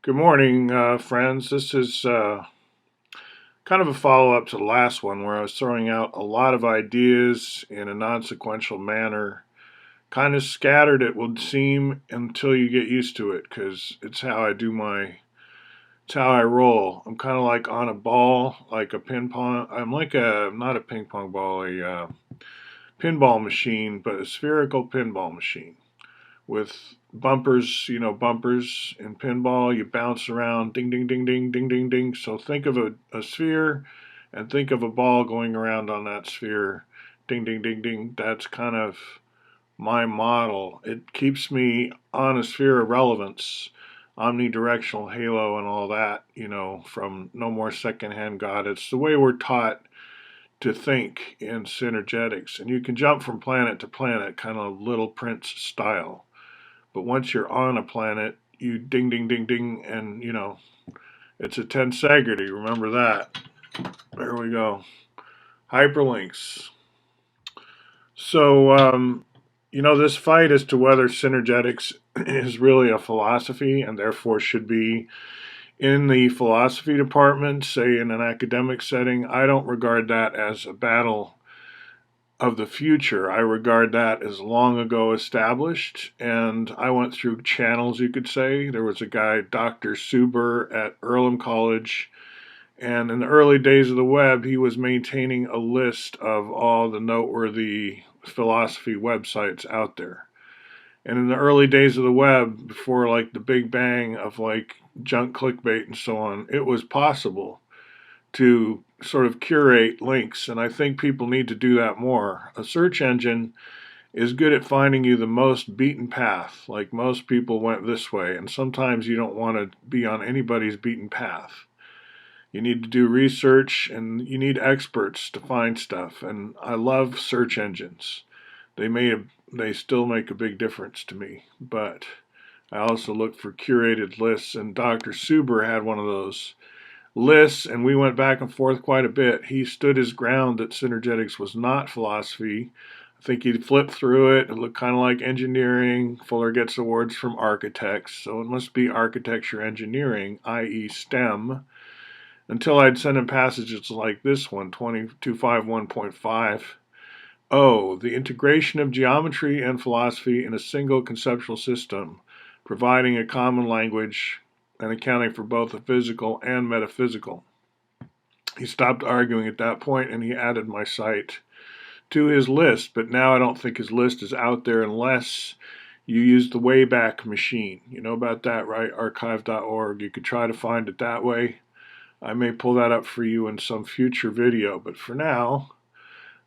Good morning, friends. This is kind of a follow up to the last one where I was throwing out a lot of ideas in a non sequential manner, kind of scattered it would seem until you get used to it because it's how I roll. I'm kind of like on a ball, like a ping pong. I'm like not a ping pong ball, a pinball machine, but a spherical pinball machine with bumpers, bumpers in pinball. You bounce around, ding, ding, ding, ding, ding, ding, ding. So think of a sphere and think of a ball going around on that sphere, ding, ding, ding, ding. That's kind of my model. It keeps me on a sphere of relevance, omnidirectional halo and all that, from No More Secondhand God. It's the way we're taught to think in synergetics. And you can jump from planet to planet, kind of Little Prince style. But once you're on a planet, you ding, ding, ding, ding, and it's a tensegrity. Remember that. There we go. Hyperlinks. So, this fight as to whether synergetics is really a philosophy and therefore should be in the philosophy department, say in an academic setting, I don't regard that as a battle of the future. I regard that as long ago established, and I went through channels, you could say. There was a guy, Dr. Suber, at Earlham College, and in the early days of the web, he was maintaining a list of all the noteworthy philosophy websites out there. And in the early days of the web, before like the big bang of like junk clickbait and so on, it was possible to sort of curate links, and I think people need to do that more. A search engine is good at finding you the most beaten path, like most people went this way, and sometimes you don't want to be on anybody's beaten path. You need to do research and you need experts to find stuff, and I love search engines. They still make a big difference to me, but I also look for curated lists, and Dr. Suber had one of those lists, and we went back and forth quite a bit. He stood his ground that synergetics was not philosophy. I think he flipped through it. It looked kind of like engineering. Fuller gets awards from architects, so it must be architecture engineering, i.e., STEM. Until I'd send him passages like this one, 2251.5. Oh, the integration of geometry and philosophy in a single conceptual system, providing a common language and accounting for both the physical and metaphysical. He stopped arguing at that point and he added my site to his list, but now I don't think his list is out there unless you use the Wayback Machine. You know about that, right? Archive.org. You could try to find it that way. I may pull that up for you in some future video, but for now,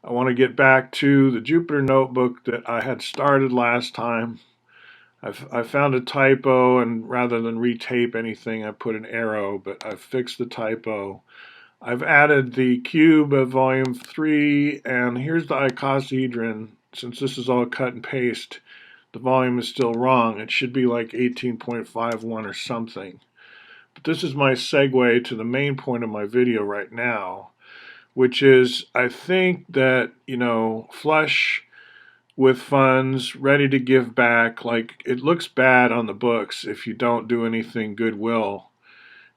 I want to get back to the Jupyter notebook that I had started last time. I found a typo, and rather than retape anything, I put an arrow, but I've fixed the typo. I've added the cube of volume 3, and here's the icosahedron. Since this is all cut and paste, the volume is still wrong. It should be like 18.51 or something. But this is my segue to the main point of my video right now, which is I think that, flush with funds, ready to give back, like it looks bad on the books if you don't do anything goodwill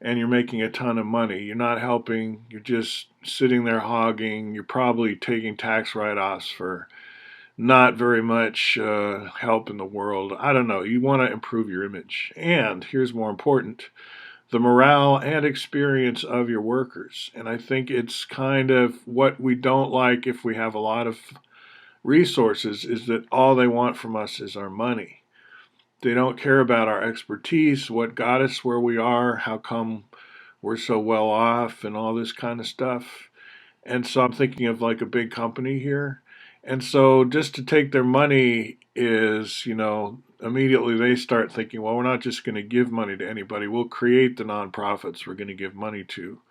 and you're making a ton of money. You're not helping, you're just sitting there hogging, you're probably taking tax write offs for not very much help in the world. I don't know. You want to improve your image. And here's more important, the morale and experience of your workers. And I think it's kind of what we don't like if we have a lot of resources is that all they want from us is our money. They don't care about our expertise, what got us where we are, how come we're so well off, and all this kind of stuff. And so I'm thinking of like a big company here. And so just to take their money is, immediately they start thinking, well, we're not just going to give money to anybody. We'll create the nonprofits we're going to give money to.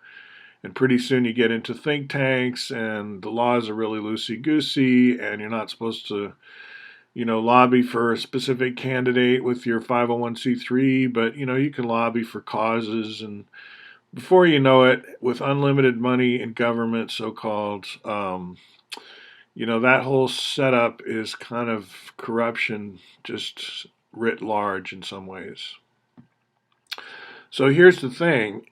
And pretty soon you get into think tanks, and the laws are really loosey goosey, and you're not supposed to, lobby for a specific candidate with your 501c3, but, you can lobby for causes. And before you know it, with unlimited money in government, so called, that whole setup is kind of corruption, just writ large in some ways. So here's the thing.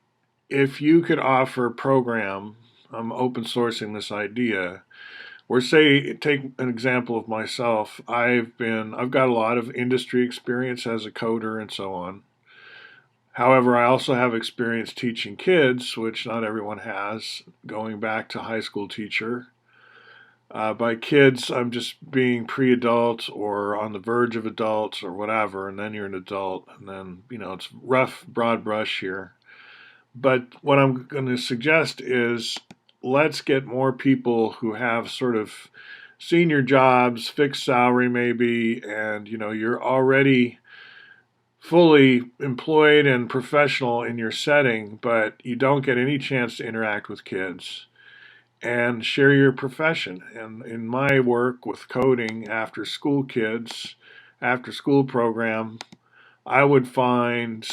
If you could offer a program, I'm open sourcing this idea, or say, take an example of myself. I've got a lot of industry experience as a coder and so on. However, I also have experience teaching kids, which not everyone has, going back to high school teacher. By kids, I'm just being pre adult or on the verge of adults or whatever, and then you're an adult, and then, it's rough, broad brush here. But what I'm going to suggest is let's get more people who have sort of senior jobs, fixed salary maybe, and you're already fully employed and professional in your setting, but you don't get any chance to interact with kids and share your profession. And in my work with coding after school kids, after school program, I would find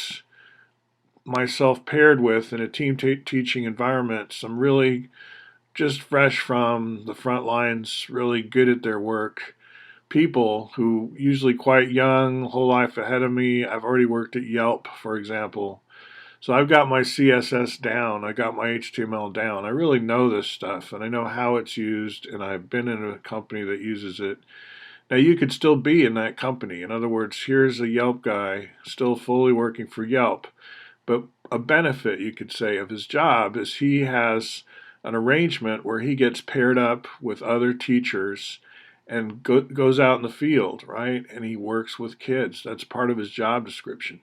myself paired with in a team teaching environment some really just fresh from the front lines, really good at their work people who usually quite young, whole life ahead of me. I've already worked at Yelp, for example. So I've got my CSS down, I got my HTML down. I really know this stuff and I know how it's used, and I've been in a company that uses it. Now you could still be in that company. In other words, here's a Yelp guy still fully working for Yelp. But a benefit, you could say, of his job is he has an arrangement where he gets paired up with other teachers and goes out in the field, right? And he works with kids. That's part of his job description.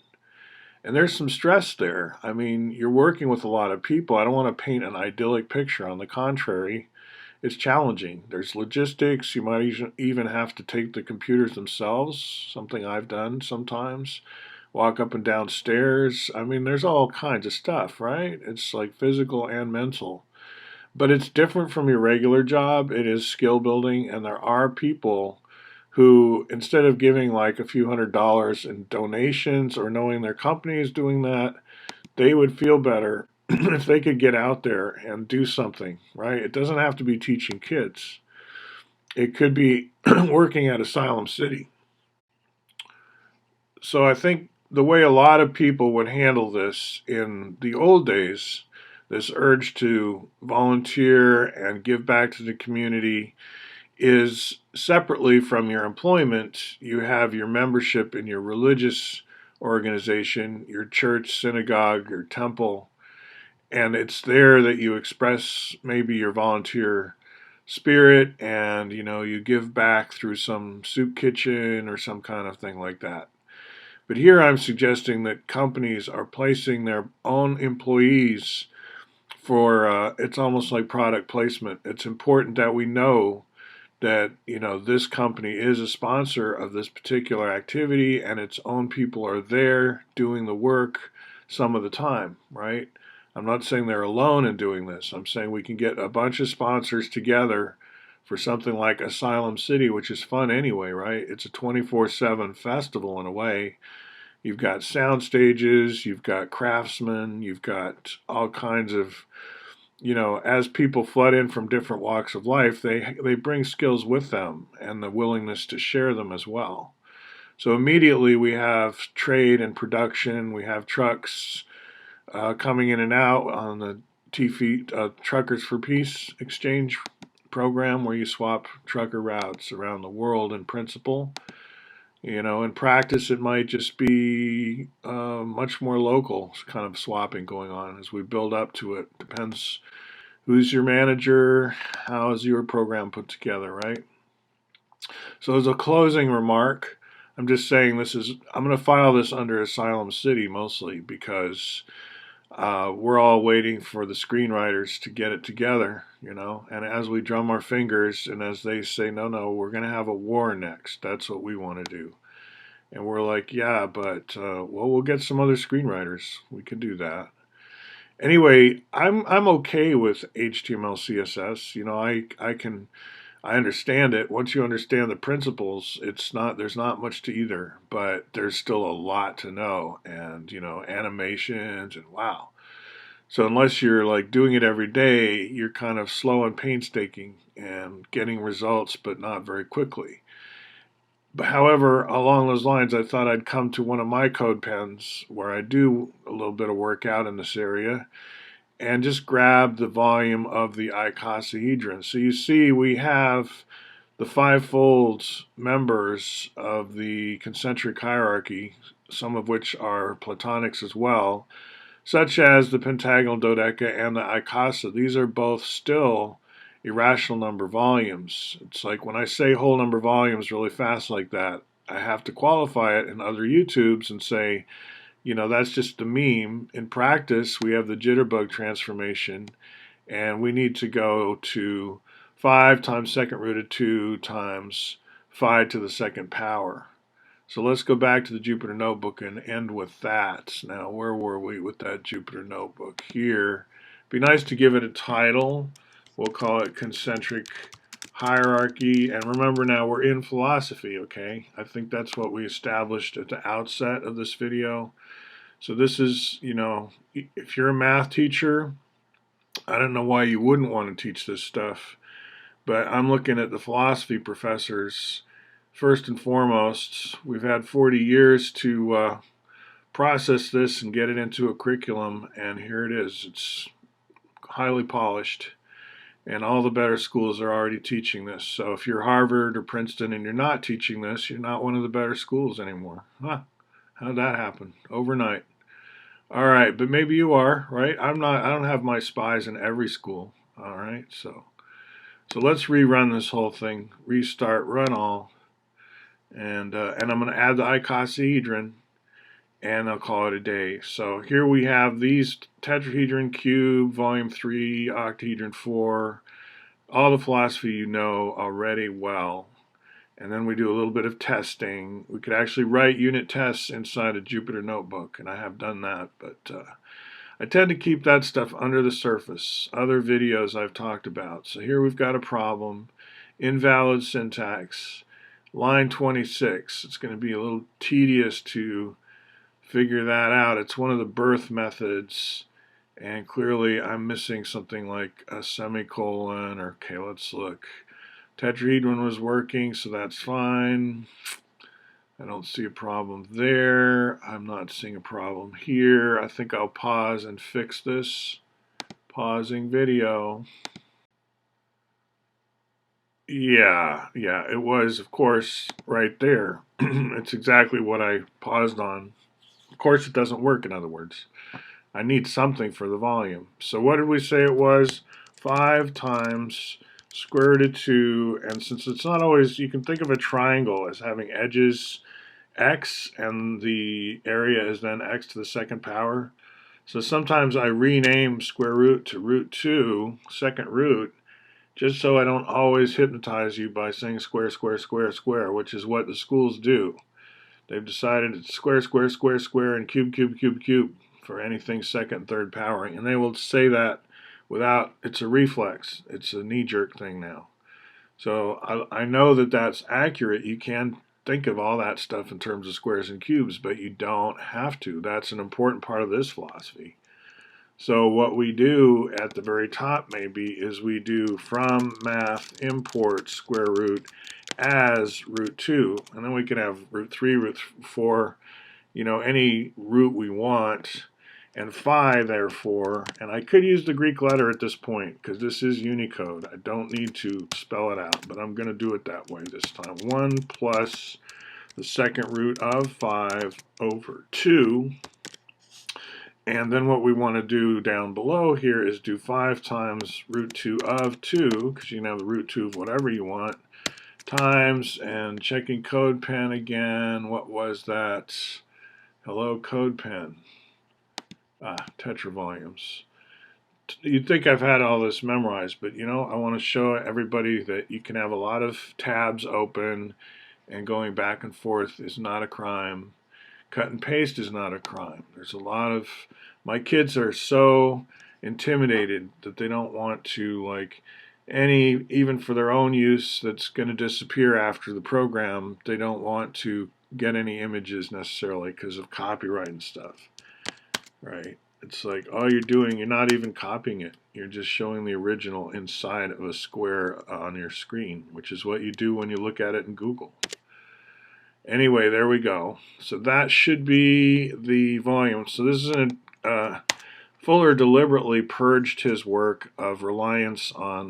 And there's some stress there. I mean, you're working with a lot of people. I don't want to paint an idyllic picture. On the contrary, it's challenging. There's logistics. You might even have to take the computers themselves, something I've done sometimes. Walk up and down stairs. I mean, there's all kinds of stuff, right? It's like physical and mental. But it's different from your regular job. It is skill building, and there are people who, instead of giving like a few $100s in donations or knowing their company is doing that, they would feel better if they could get out there and do something, right? It doesn't have to be teaching kids. It could be working at Asylum City. So I think the way a lot of people would handle this in the old days, this urge to volunteer and give back to the community, is separately from your employment. You have your membership in your religious organization, your church, synagogue, or temple, and it's there that you express maybe your volunteer spirit, and you give back through some soup kitchen or some kind of thing like that. But here I'm suggesting that companies are placing their own employees for, it's almost like product placement. It's important that we know that, this company is a sponsor of this particular activity and its own people are there doing the work some of the time, right? I'm not saying they're alone in doing this. I'm saying we can get a bunch of sponsors together for something like Asylum City, which is fun anyway, right? It's a 24/7 festival in a way. You've got sound stages, you've got craftsmen, you've got all kinds of, as people flood in from different walks of life, they bring skills with them and the willingness to share them as well. So immediately we have trade and production, we have trucks coming in and out on the Truckers for Peace exchange program where you swap trucker routes around the world in principle. In practice, it might just be much more local kind of swapping going on as we build up to it. Depends who's your manager, how is your program put together, right? So, as a closing remark, I'm just saying I'm going to file this under Asylum City mostly because we're all waiting for the screenwriters to get it together, and as we drum our fingers and as they say, no, no, we're going to have a war next, that's what we want to do. And we're like, yeah, but well, we'll get some other screenwriters. We can do that. Anyway, I'm okay with HTML, CSS. I understand it. Once you understand the principles, there's not much to either, but there's still a lot to know, and animations and wow. So unless you're like doing it every day, you're kind of slow and painstaking and getting results, but not very quickly. However, along those lines, I thought I'd come to one of my CodePens where I do a little bit of workout in this area and just grab the volume of the icosahedron. So you see we have the fivefold members of the concentric hierarchy, some of which are Platonics as well, such as the pentagonal dodeca and the icosa. These are both still irrational number volumes. It's like when I say whole number volumes really fast like that, I have to qualify it in other YouTubes and say, that's just a meme. In practice, we have the jitterbug transformation, and we need to go to 5 times second root of 2 times 5 to the second power. So let's go back to the Jupyter Notebook and end with that. Now, where were we with that Jupyter Notebook? Here. Be nice to give it a title. We'll call it Concentric Hierarchy. And remember now, we're in philosophy, okay? I think that's what we established at the outset of this video. So this is, if you're a math teacher, I don't know why you wouldn't want to teach this stuff, but I'm looking at the philosophy professors. First and foremost, we've had 40 years to process this and get it into a curriculum, and here it is. It's highly polished, and all the better schools are already teaching this. So if you're Harvard or Princeton and you're not teaching this, you're not one of the better schools anymore. Huh? How'd that happen? Overnight. All right, but maybe you are, right? I don't have my spies in every school. All right, so let's rerun this whole thing. Restart, run all. And I'm going to add the icosahedron, and I'll call it a day. So here we have these tetrahedron cube, volume 3, octahedron 4, all the philosophy you know already well. And then we do a little bit of testing. We could actually write unit tests inside a Jupyter Notebook, and I have done that, but I tend to keep that stuff under the surface. Other videos I've talked about. So here we've got a problem, invalid syntax. Line 26, it's going to be a little tedious to figure that out. It's one of the birth methods, and clearly I'm missing something like a semicolon, or okay, let's look. Tetrahedron was working, so that's fine. I don't see a problem there. I'm not seeing a problem here. I think I'll pause and fix this. Pausing video. Yeah, it was, of course, right there. It's exactly what I paused on. Of course, it doesn't work, in other words. I need something for the volume. So what did we say it was? 5 times square root of 2, and since it's not always, you can think of a triangle as having edges x, and the area is then x to the second power. So sometimes I rename square root to root 2, second root, just so I don't always hypnotize you by saying square, square, square, square, which is what the schools do. They've decided it's square, square, square, square, and cube, cube, cube, cube for anything second and third powering. And they will say that without, it's a reflex. It's a knee-jerk thing now. So I know that that's accurate. You can think of all that stuff in terms of squares and cubes, but you don't have to. That's an important part of this philosophy. So what we do at the very top maybe is we do from math import square root as root 2, and then we can have root 3, root 4, any root we want, and phi therefore, and I could use the Greek letter at this point because this is Unicode. I don't need to spell it out, but I'm going to do it that way this time. 1 plus the second root of 5 over 2. And then what we want to do down below here is do 5 times root 2 of 2, because you can have the root 2 of whatever you want, times, and checking CodePen again. What was that? Hello, CodePen. Tetravolumes. You'd think I've had all this memorized, but I want to show everybody that you can have a lot of tabs open, and going back and forth is not a crime. Cut and paste is not a crime. There's a lot of, my kids are so intimidated that they don't want to, even for their own use that's going to disappear after the program, they don't want to get any images necessarily because of copyright and stuff, right? It's like all you're doing, you're not even copying it. You're just showing the original inside of a square on your screen, which is what you do when you look at it in Google. Anyway, there we go. So that should be the volume. So this is Fuller deliberately purged his work of reliance on,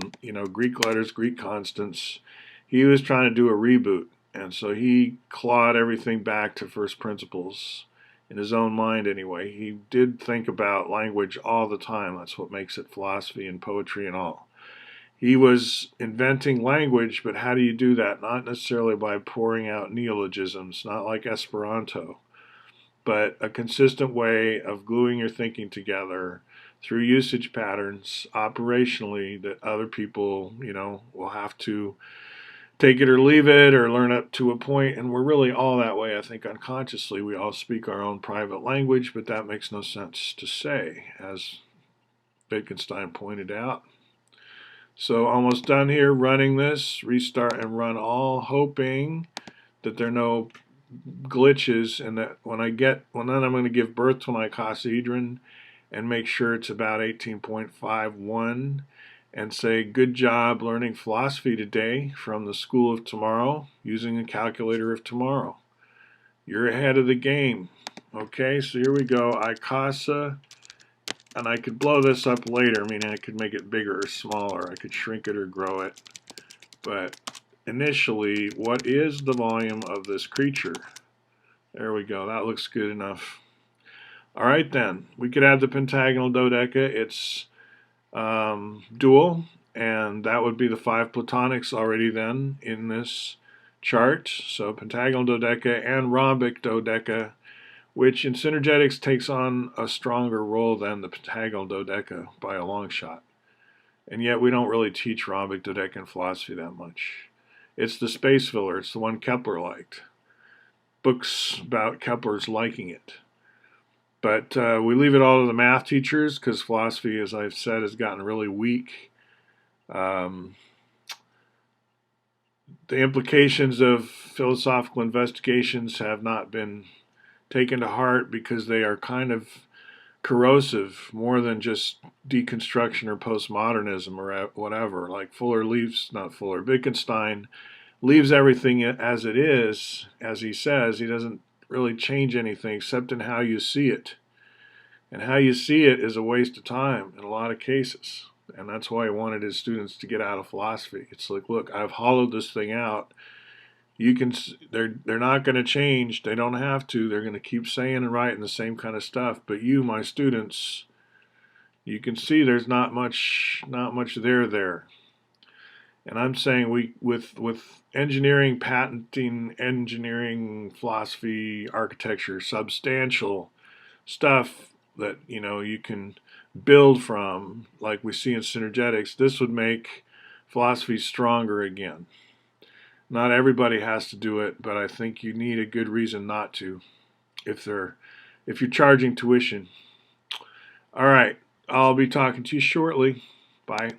Greek letters, Greek constants. He was trying to do a reboot, and so he clawed everything back to first principles in his own mind anyway. He did think about language all the time. That's what makes it philosophy and poetry and all. He was inventing language, but how do you do that? Not necessarily by pouring out neologisms, not like Esperanto, but a consistent way of gluing your thinking together through usage patterns operationally that other people, will have to take it or leave it or learn up to a point. And we're really all that way, I think, unconsciously. We all speak our own private language, but that makes no sense to say, as Wittgenstein pointed out. So almost done here running this, restart and run all, hoping that there are no glitches, and that when I'm going to give birth to my icosahedron and make sure it's about 18.51 and say, good job learning philosophy today from the school of tomorrow using a calculator of tomorrow. You're ahead of the game. Okay, so here we go, icosa, and I could blow this up later. I mean, I could make it bigger or smaller. I could shrink it or grow it. But initially, what is the volume of this creature? There we go. That looks good enough. All right, then. We could add the pentagonal dodeca. It's dual, and that would be the 5 platonics already then in this chart. So pentagonal dodeca and rhombic dodeca, which in synergetics takes on a stronger role than the pentagonal dodeca by a long shot. And yet we don't really teach rhombic dodeca in philosophy that much. It's the space filler. It's the one Kepler liked. Books about Kepler's liking it. But we leave it all to the math teachers because philosophy, as I've said, has gotten really weak. The implications of philosophical investigations have not been taken to heart because they are kind of corrosive more than just deconstruction or postmodernism or whatever. Like Wittgenstein leaves everything as it is, as he says. He doesn't really change anything except in how you see it. And how you see it is a waste of time in a lot of cases. And that's why he wanted his students to get out of philosophy. It's like, look, I've hollowed this thing out. They're not going to change. They don't have to. They're going to keep saying and writing the same kind of stuff. But you, my students, you can see there's not much there. And I'm saying with engineering, patenting, engineering, philosophy, architecture, substantial stuff that you can build from, like we see in synergetics, this would make philosophy stronger again. Not everybody has to do it, but I think you need a good reason not to if you're charging tuition. All right, I'll be talking to you shortly. Bye.